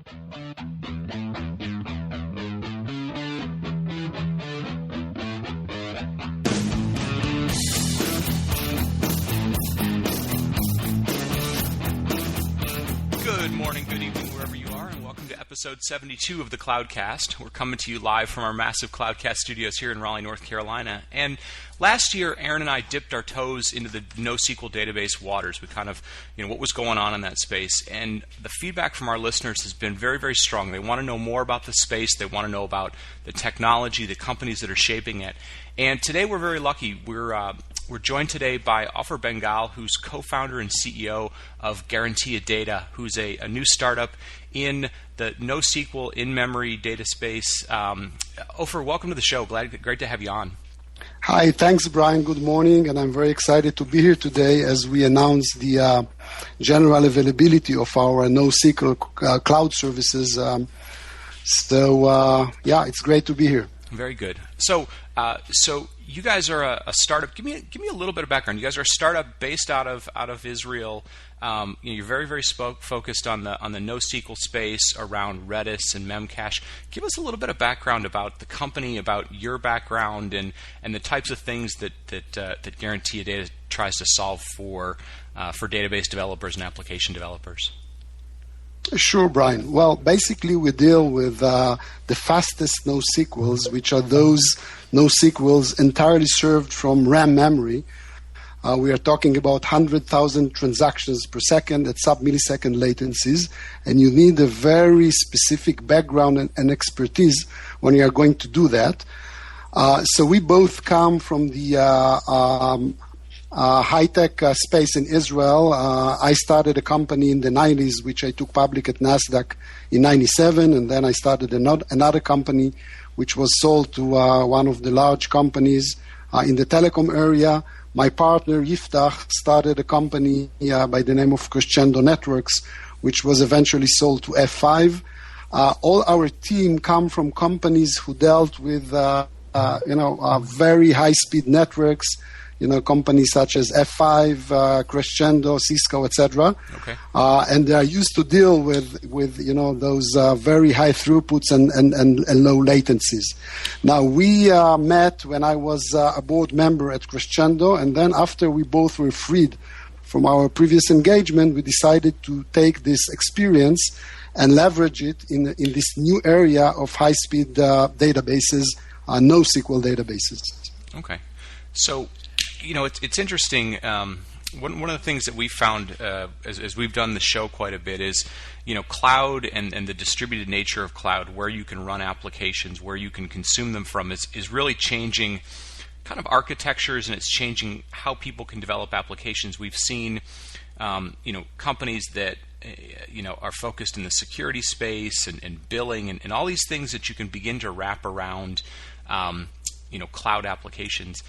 Good morning, good evening, wherever you are, and welcome to episode 72 of the Cloudcast. We're coming to you live from our massive Cloudcast studios here in Raleigh, North Carolina. And last year, Aaron and I dipped our toes into the NoSQL database waters. We kind of, what was going on in that space. And the feedback from our listeners has been very, very strong. They want to know more about the space. They want to know about the technology, the companies that are shaping it. And today we're very lucky. We're joined today by Ofer Bengal, who's co-founder and CEO of Guarantee Data, who's a new startup in the NoSQL in-memory data space. Ofer, welcome to the show. Great to have you on. Hi, thanks, Brian. Good morning, and I'm very excited to be here today as we announce the general availability of our NoSQL cloud services. It's great to be here. Very good. So you guys are a startup. Give me a little bit of background. You guys are a startup based out of Israel. You're very, very focused on the NoSQL space around Redis and Memcached. Give us a little bit of background about the company, about your background, and the types of things that Guarantee Data tries to solve for database developers and application developers. Sure, Brian. Well, basically we deal with the fastest NoSQLs, which are those NoSQLs entirely served from RAM memory. We are talking about 100,000 transactions per second at sub-millisecond latencies, and you need a very specific background and expertise when you are going to do that. So we both come from the high-tech space in Israel. I started a company in the 90s, which I took public at NASDAQ in 97, and then I started another company which was sold to one of the large companies in the telecom area. My partner, Yiftach, started a company by the name of Crescendo Networks, which was eventually sold to F5. All our team come from companies who dealt with very high-speed networks, companies such as F5, Crescendo, Cisco, etc. Okay. And they are used to deal with those very high throughputs and low latencies. Now, we met when I was a board member at Crescendo, and then after we both were freed from our previous engagement, we decided to take this experience and leverage it in this new area of high-speed databases, NoSQL databases. Okay. So, it's interesting. One of the things that we found as we've done the show quite a bit is, cloud and the distributed nature of cloud, where you can run applications, where you can consume them from, is really changing kind of architectures, and it's changing how people can develop applications. We've seen, companies that are focused in the security space and billing and all these things that you can begin to wrap around, cloud applications.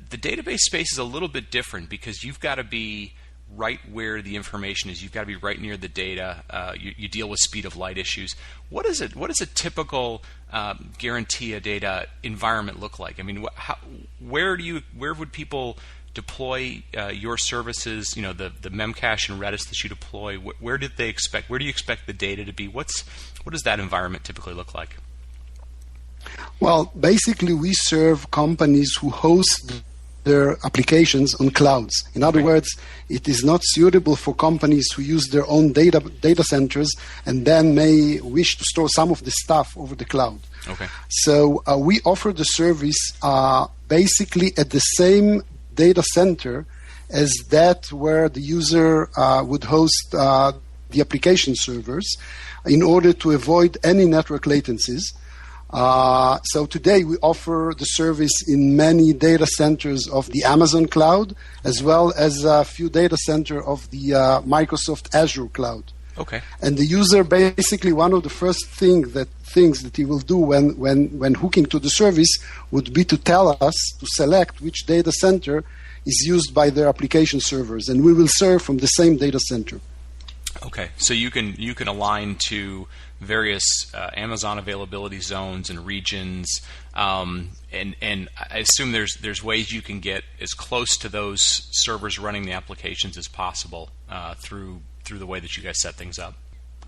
The database space is a little bit different because you've got to be right where the information is. You've got to be right near the data. You deal with speed of light issues. What does a typical Guarantee Data environment look like? I mean, where would people deploy your services? The Memcached and Redis that you deploy. Where do you expect the data to be? What does that environment typically look like? Well, basically, we serve companies who host their applications on clouds. In other words, it is not suitable for companies who use their own data centers and then may wish to store some of the stuff over the cloud. Okay. So we offer the service basically at the same data center as that where the user would host the application servers in order to avoid any network latencies. So today we offer the service in many data centers of the Amazon cloud, as well as a few data centers of the Microsoft Azure cloud. Okay. And the user, basically, one of the first things that he will do when hooking to the service would be to tell us to select which data center is used by their application servers, and we will serve from the same data center. Okay, so you can align to various Amazon availability zones and regions, and I assume there's ways you can get as close to those servers running the applications as possible through the way that you guys set things up.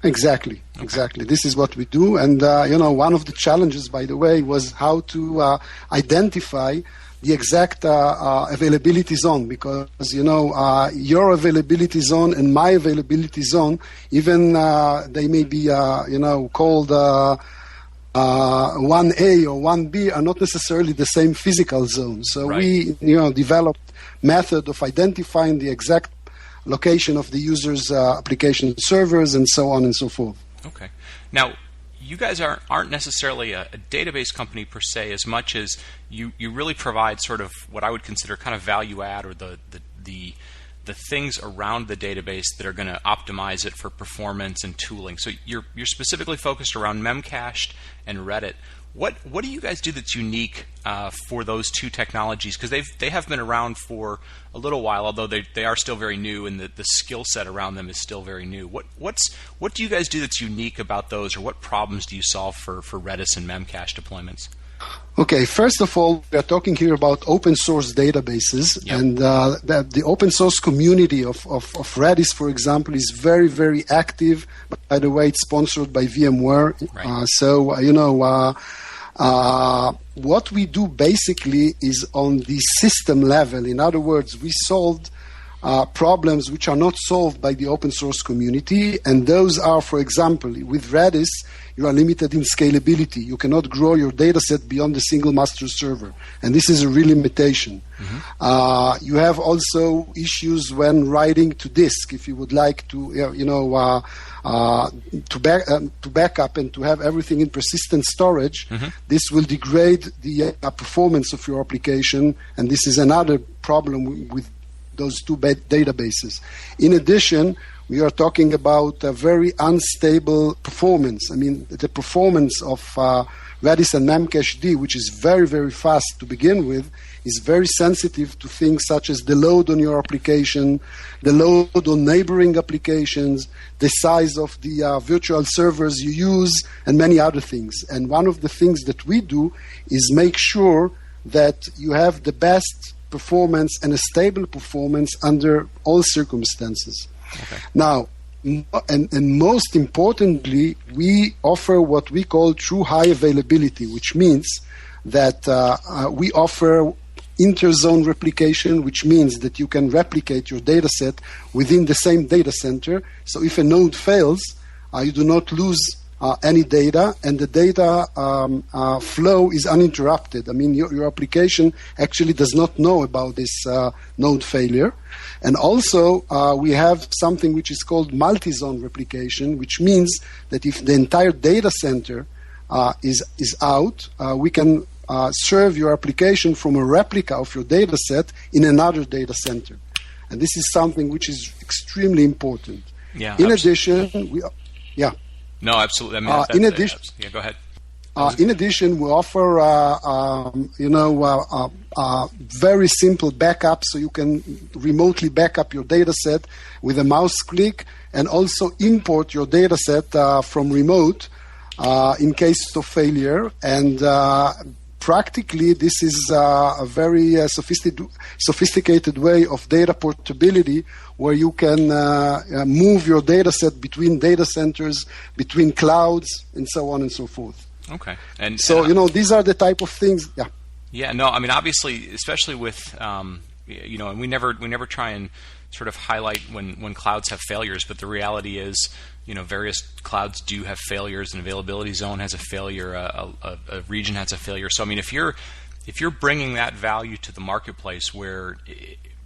Exactly. Okay. Exactly. This is what we do. And, one of the challenges, by the way, was how to identify the exact availability zone, because, your availability zone and my availability zone, even they may be, called 1A or 1B, are not necessarily the same physical zone. So we, developed method of identifying the exact location of the user's application servers and so on and so forth. Okay. Now, you guys aren't necessarily a database company per se, as much as you really provide sort of what I would consider kind of value add, or the things around the database that are going to optimize it for performance and tooling. So you're specifically focused around Memcached and Redis. What do you guys do that's unique for those two technologies? Because they have been around for a little while, although they are still very new, and the skill set around them is still very new. What do you guys do that's unique about those, or what problems do you solve for Redis and Memcached deployments? Okay, first of all, we are talking here about open source databases, Yep. and the open source community of Redis, for example, is very, very active. By the way, it's sponsored by VMware. Right. What we do basically is on the system level. In other words, we solved problems which are not solved by the open source community, and those are, for example, with Redis, you are limited in scalability. You cannot grow your data set beyond the single master server, and this is a real limitation. Mm-hmm. You have also issues when writing to disk. If you would like to, to back up and to have everything in persistent storage, mm-hmm. this will degrade the performance of your application, and this is another problem with those two databases. In addition, we are talking about a very unstable performance. I mean, the performance of Redis and Memcached, which is very, very fast to begin with, is very sensitive to things such as the load on your application, the load on neighboring applications, the size of the virtual servers you use, and many other things. And one of the things that we do is make sure that you have the best performance and a stable performance under all circumstances. Okay. Now, and most importantly, we offer what we call true high availability, which means that we offer interzone replication, which means that you can replicate your data set within the same data center. So if a node fails, you do not lose any data, and the data flow is uninterrupted. I mean, your application actually does not know about this node failure. And also, we have something which is called multi-zone replication, which means that if the entire data center is out, we can serve your application from a replica of your data set in another data center. And this is something which is extremely important. Yeah. In addition, No, absolutely. I mean, in addition, go ahead. In addition, we offer very simple backup, so you can remotely back up your data set with a mouse click, and also import your data set from remote in case of failure. And practically, this is a very sophisticated way of data portability, where you can move your data set between data centers, between clouds, and so on and so forth. Okay. These are the type of things. Yeah. Yeah. No. I mean, obviously, especially with and we never try and sort of highlight when clouds have failures, but the reality is, various clouds do have failures. An availability zone has a failure. A region has a failure. So I mean, if you're bringing that value to the marketplace, where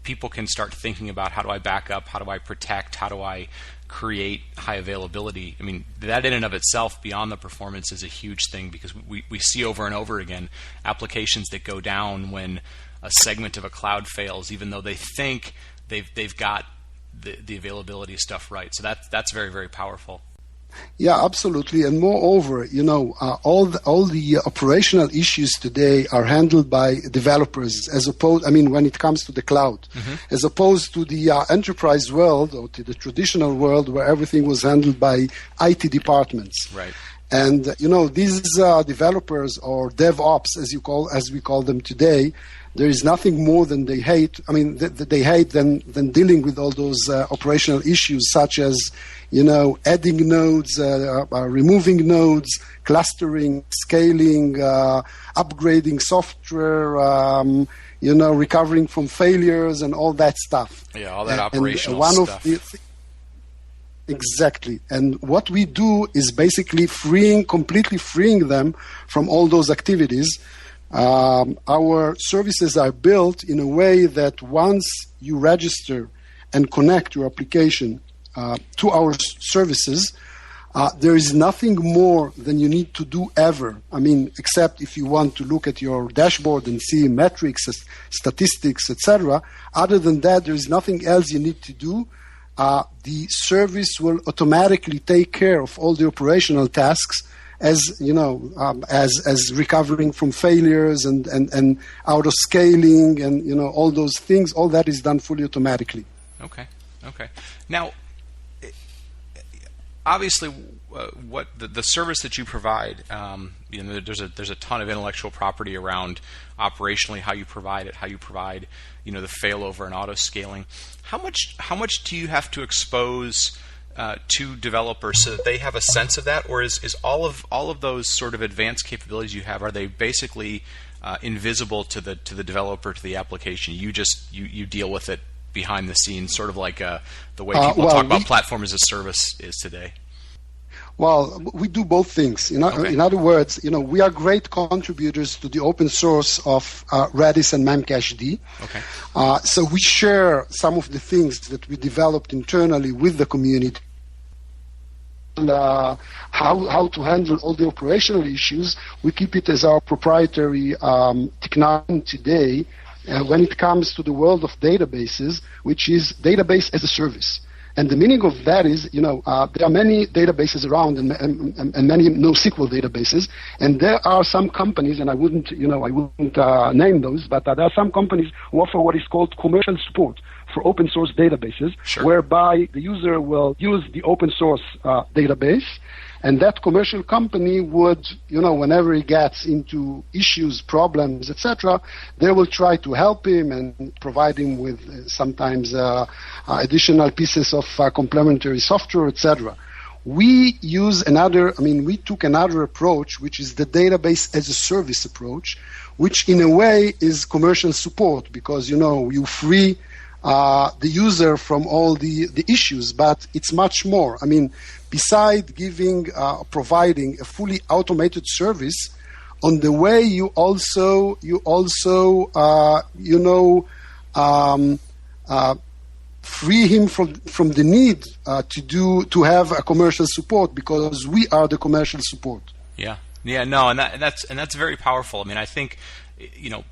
people can start thinking about how do I back up, how do I protect, how do I create high availability, I mean, that in and of itself, beyond the performance, is a huge thing, because we see over and over again applications that go down when a segment of a cloud fails, even though they think they've got the availability stuff right. So that's very, very powerful. Yeah, absolutely. And moreover, all the operational issues today are handled by developers, when it comes to the cloud, mm-hmm. as opposed to the enterprise world, or to the traditional world, where everything was handled by IT departments. Right. And these developers, or DevOps as we call them today, there is nothing more than they hate. I mean, they hate than dealing with all those operational issues, such as, adding nodes, removing nodes, clustering, scaling, upgrading software, recovering from failures and all that stuff. Yeah, all that operational stuff. Exactly. And what we do is basically completely freeing them from all those activities. Our services are built in a way that once you register and connect your application to our services, there is nothing more than you need to do ever. I mean, except if you want to look at your dashboard and see metrics, statistics, etc. Other than that, there is nothing else you need to do. The service will automatically take care of all the operational tasks, as recovering from failures and auto scaling and all those things. All that is done fully automatically. Okay. Now, obviously, what the service that you provide, there's a ton of intellectual property around operationally how you provide it, the failover and auto scaling. How much do you have to expose to developers so that they have a sense of that, or is all of those sort of advanced capabilities you have, are they basically invisible to the developer, to the application? You deal with it behind the scenes, sort of like the way people talk about platform as a service is today. Well, we do both things. Okay. In other words, we are great contributors to the open source of Redis and Memcached. Okay. So we share some of the things that we developed internally with the community. How to handle all the operational issues. We keep it as our proprietary technology today when it comes to the world of databases, which is database as a service. And the meaning of that is, there are many databases around and many NoSQL databases, and there are some companies, and I wouldn't name those, but there are some companies who offer what is called commercial support for open source databases, sure, whereby the user will use the open source database, and that commercial company would, whenever he gets into issues, problems, etc., they will try to help him and provide him with sometimes additional pieces of complementary software, etc. We took another approach, which is the database as a service approach, which in a way is commercial support, because, you free the user from all the issues, but it's much more. I mean, besides providing a fully automated service, on the way you also free him from the need to have a commercial support, because we are the commercial support. Yeah, no, and that's very powerful. I mean, I think,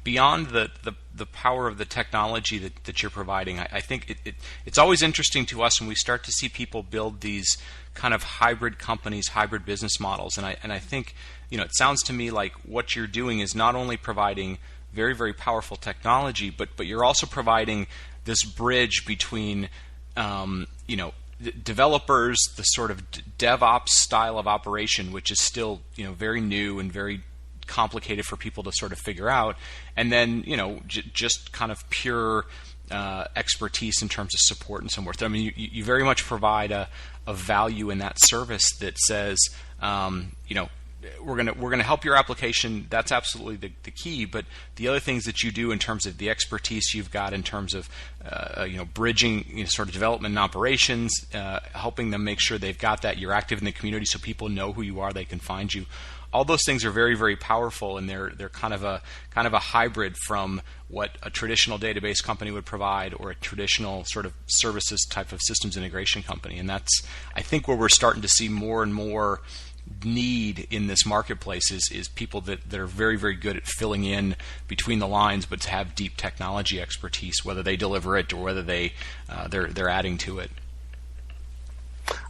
beyond the power of the technology that you're providing, I think it's always interesting to us when we start to see people build these kind of hybrid companies, hybrid business models, and I think, it sounds to me like what you're doing is not only providing very, very powerful technology, but you're also providing this bridge between developers, the sort of DevOps style of operation, which is still very new and very complicated for people to sort of figure out, and then just kind of pure expertise in terms of support and so forth. I mean, you very much provide a value in that service that says, we're gonna help your application. That's absolutely the key. But the other things that you do in terms of the expertise you've got in terms of bridging sort of development and operations, helping them make sure they've got that. You're active in the community so people know who you are, they can find you. All those things are very, very powerful, and they're kind of a hybrid from what a traditional database company would provide, or a traditional sort of services type of systems integration company. And that's, I think, where we're starting to see more and more need in this marketplace is people that are very, very good at filling in between the lines, but to have deep technology expertise, whether they deliver it or whether they're adding to it.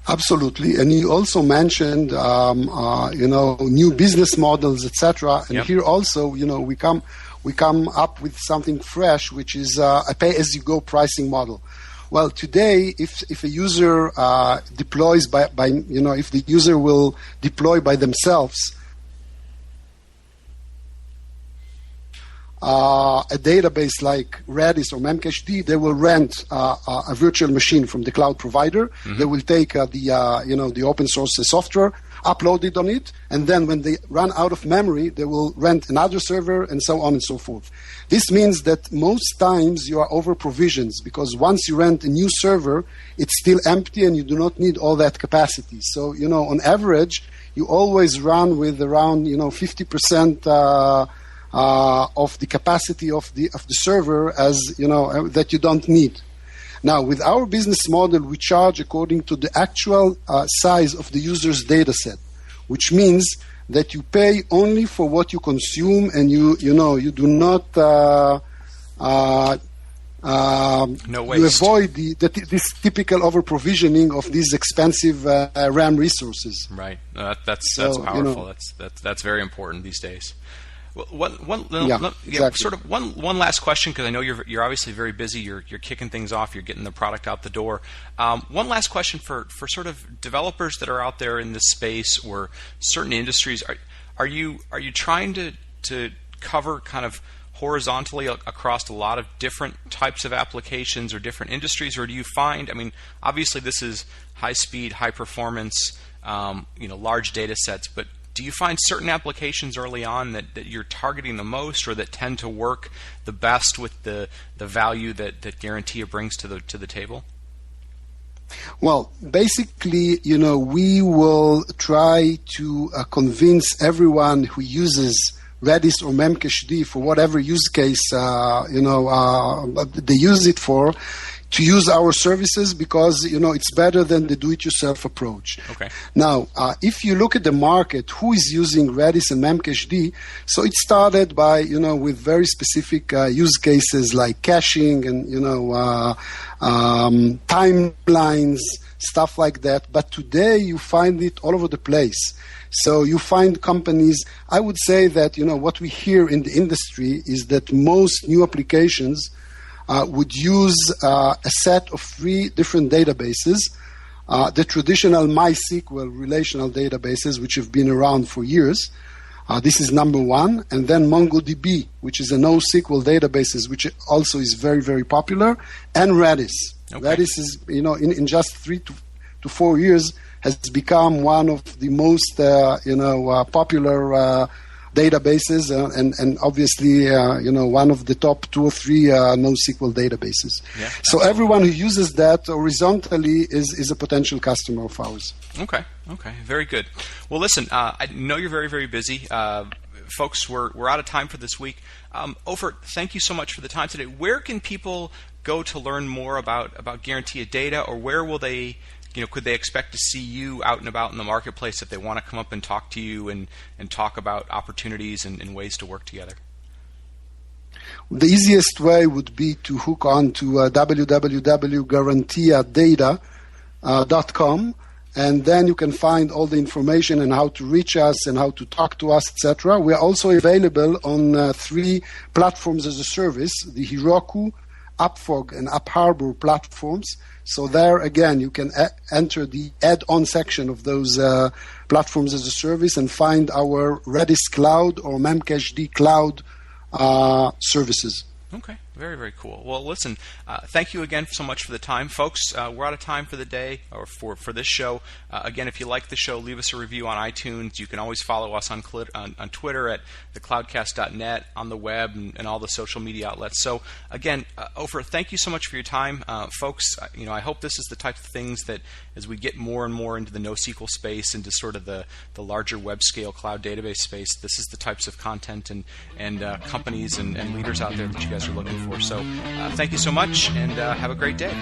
Absolutely, and you also mentioned, new business models, etc. And yep. Here also, we come up with something fresh, which is a pay-as-you-go pricing model. Well, today, if a user deploys if the user will deploy by themselves, a database like Redis or Memcached, they will rent a virtual machine from the cloud provider. Mm-hmm. They will take the open source software, upload it on it, and then when they run out of memory, they will rent another server, and so on and so forth. This means that most times you are over provisions, because once you rent a new server, it's still empty and you do not need all that capacity. So, on average, you always run with around 50% of the capacity of the server as that you don't need. Now, with our business model, we charge according to the actual size of the user's data set, which means that you pay only for what you consume, and you do not no waste. You avoid this typical over provisioning of these expensive RAM resources. Right. That's powerful. That's very important these days. Well, exactly. One last question, because I know you're obviously very busy. You're kicking things off. You're getting the product out the door. One last question for sort of developers that are out there in this space or certain industries. Are you trying to cover kind of horizontally across a lot of different types of applications or different industries, or do you find? I mean, obviously this is high speed, high performance, large data sets, but do you find certain applications early on that you're targeting the most, or that tend to work the best with the value that Guarantee brings to the table? Well, basically, we will try to convince everyone who uses Redis or Memcached for whatever use case they use it for, to use our services, because it's better than the do-it-yourself approach. Okay. Now, if you look at the market, who is using Redis and Memcached? So it started by with very specific use cases like caching and timelines, stuff like that. But today you find it all over the place. So you find companies. I would say that what we hear in the industry is that most new applications would use a set of 3 different databases. The traditional MySQL relational databases, which have been around for years. This is number 1. And then MongoDB, which is a NoSQL database, which also is very, very popular. And Redis. Okay. Redis is, in just 3 to 4 years, has become one of the most, popular databases, and obviously, one of the top 2 or 3 NoSQL databases. Yeah, so everyone who uses that horizontally is a potential customer of ours. Okay, very good. Well, listen, I know you're very, very busy. Folks, we're out of time for this week. Ofer, thank you so much for the time today. Where can people go to learn more about Guarantee Data, or where will they? Could they expect to see you out and about in the marketplace if they want to come up and talk to you and talk about opportunities and ways to work together? The easiest way would be to hook on to www.guaranteedata.com, and then you can find all the information and how to reach us and how to talk to us, etc. We are also available on 3 platforms as a service: the Heroku, UpFog, and UpHarbor platforms. So there, again, you can enter the add-on section of those platforms as a service and find our Redis Cloud or Memcached Cloud services. Okay, very, very cool. Well, listen, thank you again so much for the time. Folks, we're out of time for the day, or for this show. Again, if you like the show, leave us a review on iTunes. You can always follow us on Twitter at thecloudcast.net, on the web, and all the social media outlets. So, again, Ofer, thank you so much for your time. Folks, I hope this is the type of things that as we get more and more into the NoSQL space, into sort of the larger web-scale cloud database space, this is the types of content and companies and leaders out there that you guys are looking for. So thank you so much, and have a great day.